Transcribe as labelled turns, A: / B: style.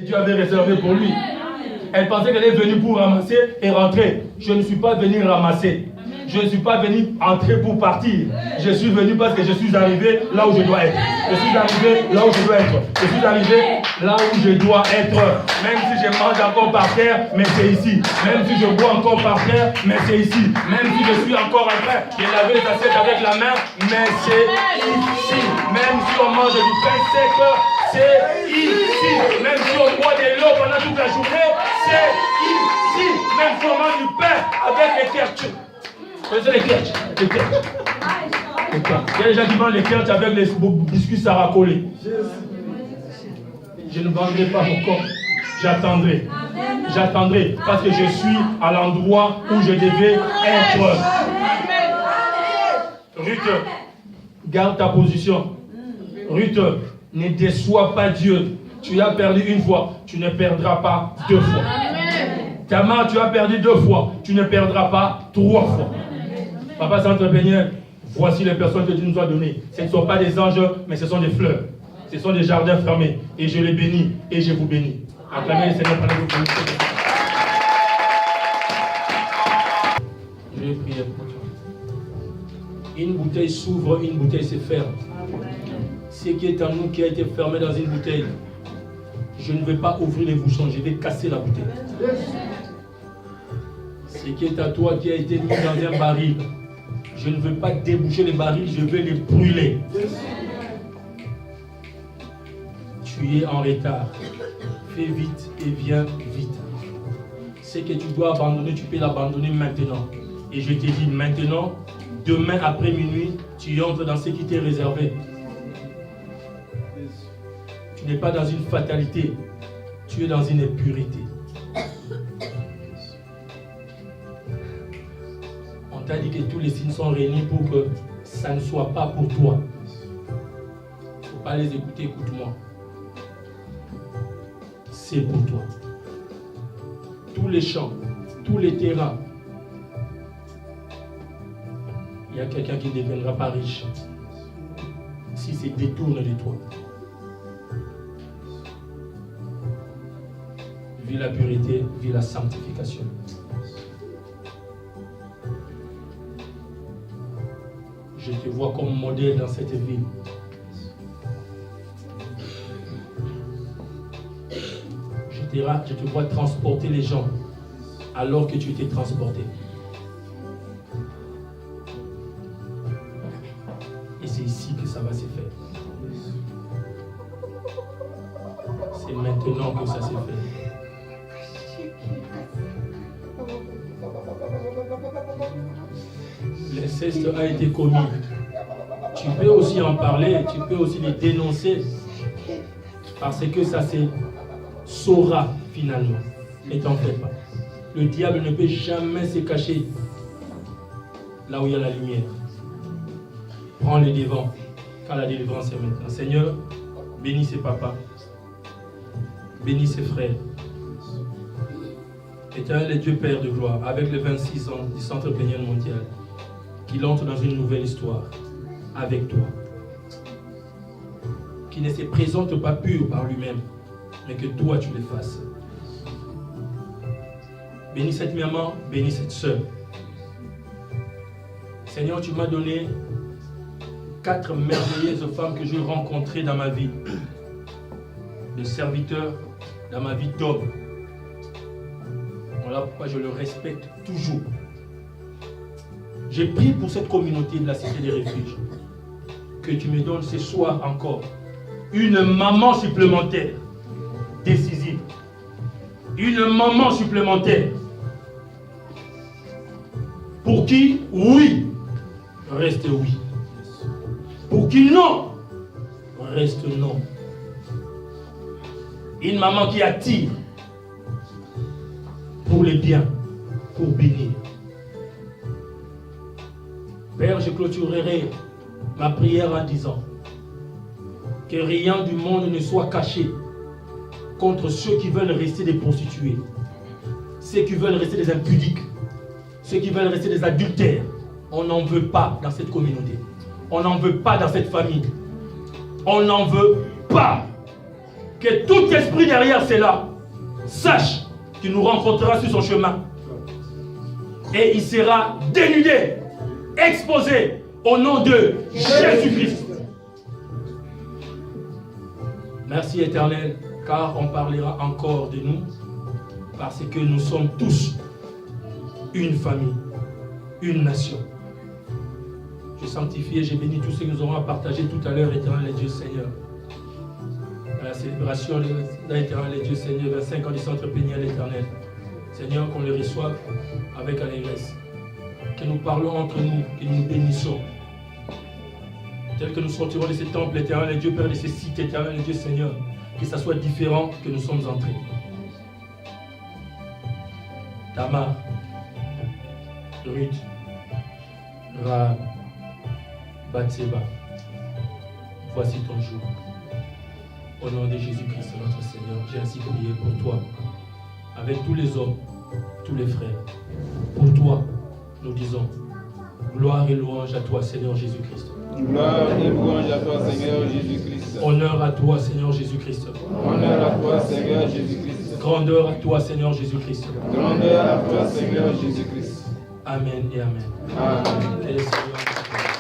A: Dieu avait réservé pour lui. Elle pensait qu'elle est venue pour ramasser et rentrer. Je ne suis pas venu ramasser. Je ne suis pas venu entrer pour partir. Je suis venu parce que je suis arrivé là où je dois être. Je suis arrivé là où je dois être. Je suis arrivé là où je dois être. Même si je mange encore par terre, mais c'est ici. Même si je bois encore par terre, mais c'est ici. Même si je suis encore en train de laver les assiettes avec la main, mais c'est ici. Même si on mange du pain sec, c'est ici. Même si on boit de l'eau pendant toute la journée, c'est ici. Même si on mange du pain avec les kertchous. Vous connaissez les kertchs? Les kertchs. Il y a des gens qui vendent les kertchs avec les biscuits Sarah collés. Je ne vendrai pas mon corps. J'attendrai. J'attendrai parce que je suis à l'endroit où je devais être. Ruth, garde ta position. Ruth, ne déçois pas Dieu. Tu as perdu une fois, tu ne perdras pas deux fois. Tamar, tu as perdu deux fois, tu ne perdras pas trois fois. Papa Saint-Entrepreneur, voici les personnes que Dieu nous a données. Ce ne sont pas des anges, mais ce sont des fleurs. Ce sont des jardins fermés. Et je les bénis et je vous bénis. Acclamez le Seigneur pendant que vous bénissez. Je vais prier pour toi. Une bouteille s'ouvre, une bouteille se ferme. Ce qui est en nous qui a été fermé dans une bouteille, je ne vais pas ouvrir les bouchons, je vais casser la bouteille. Ce qui est à toi qui a été mis dans un baril, je ne veux pas déboucher les barils, je vais les brûler. Tu es en retard. Fais vite et viens vite. Ce que tu dois abandonner, tu peux l'abandonner maintenant. Et je te dis maintenant, demain après minuit, tu entres dans ce qui t'est réservé. Tu n'es pas dans une fatalité, tu es dans une impurité. On t'a dit que tous les signes sont réunis pour que ça ne soit pas pour toi. Il ne faut pas les écouter, écoute-moi. C'est pour toi. Tous les champs, tous les terrains. Il y a quelqu'un qui ne deviendra pas riche si se détourne de toi. Vis la pureté, vis la sanctification. Je te vois comme modèle dans cette ville. Je te vois transporter les gens alors que tu étais transporté. Et c'est ici que ça va se faire. C'est maintenant que ça se fait. L'inceste a été commis. Tu peux aussi en parler, tu peux aussi les dénoncer parce que ça se saura finalement. Ne t'en fais pas. Le diable ne peut jamais se cacher là où il y a la lumière. Prends le devant car la délivrance est maintenant. Seigneur, bénis ses papas, bénis ses frères. Éternel Dieu Père de gloire, avec les 26 ans du Centre Béniel Mondial, qu'il entre dans une nouvelle histoire avec toi. Qui ne se présente pas pur par lui-même, mais que toi tu le fasses. Bénis cette maman, bénis cette soeur. Seigneur, tu m'as donné 4 merveilleuses femmes que j'ai rencontrées dans ma vie. Des serviteurs dans ma vie d'homme. Voilà pourquoi je le respecte toujours. J'ai prié pour cette communauté de la Cité des Refuges. Que tu me donnes ce soir encore une maman supplémentaire, décisive. Une maman supplémentaire. Pour qui, oui, reste oui. Pour qui, non, reste non. Une maman qui attire pour le bien, pour bénir. Père, je clôturerai ma prière en disant que rien du monde ne soit caché contre ceux qui veulent rester des prostituées, ceux qui veulent rester des impudiques, ceux qui veulent rester des adultères. On n'en veut pas dans cette communauté. On n'en veut pas dans cette famille. On n'en veut pas. Que tout esprit derrière cela sache qu'il nous rencontrera sur son chemin. Et il sera dénudé, exposé au nom de Jésus-Christ. Merci Éternel, car on parlera encore de nous, parce que nous sommes tous une famille, une nation. Je sanctifie et je bénis tous ceux que nous aurons à partager tout à l'heure, Éternel et Dieu Seigneur. À la célébration de l'Éternel et Dieu Seigneur, 25 ans du centre péniel Éternel. Seigneur, qu'on le reçoive avec allégresse. Que nous parlons entre nous, que nous nous bénissons. Tel que nous sortirons de ces temples, Éternel et Dieu Père, de ces sites, Éternel et Dieu Seigneur, que ça soit différent que nous sommes entrés. Tamar, Ruth, Rahab, Bathsheba, voici ton jour. Au nom de Jésus-Christ, notre Seigneur, j'ai ainsi prié pour toi, avec tous les hommes, tous les frères. Pour toi, nous disons, gloire et louange à toi, Seigneur Jésus-Christ.
B: Gloire et louange à toi, Seigneur Jésus-Christ.
A: Honneur à toi, Seigneur Jésus-Christ.
B: Honneur à toi, Seigneur Jésus-Christ.
A: Grandeur à toi, Seigneur Jésus-Christ.
B: Grandeur à toi, Seigneur Jésus-Christ.
A: Amen et amen.
B: Amen.
A: Que le Seigneur